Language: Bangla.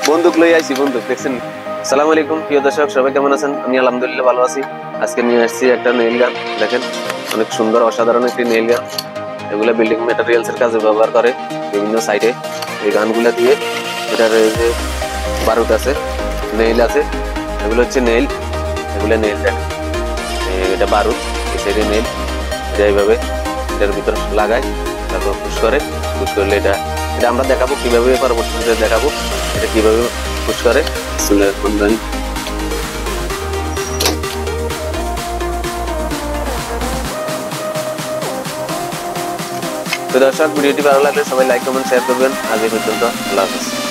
বন্দুক লই আইছি, বন্দুক দেখছেন। আসসালামু আলাইকুম প্রিয় দর্শক, সবাই কেমন আছেন? আমি আলহামদুলিল্লাহ ভালো আছি। আজকে নিয়ে আসছি একটা নেইল গান। দেখেন অনেক সুন্দর অসাধারণ একটি নেইল গান। এগুলা বিল্ডিং ম্যাটেরিয়ালস এর কাজে ব্যবহার করে বিভিন্ন সাইডে। এই গানগুলা দিয়ে এটার এই যে বারুদ আছে, নেইল আছে, এগুলো হচ্ছে নেইল। এগুলো নেইল দেখেন, এটা বারুদ, এই সাইডে নেইল। এটা এইভাবে এটার ভিতর লাগায়, তারপর পুশ করে। পুশ করলে এটা এটা আমরা দেখাবো কিভাবে, পরবর্তীতে দেখাবো এটা কিভাবে পুশ করে। তো দর্শক, ভিডিওটি ভালো লাগলে সবাই লাইক কমেন্ট শেয়ার করবেন। আজ এই পর্যন্ত, আল্লাহ হাফেজ।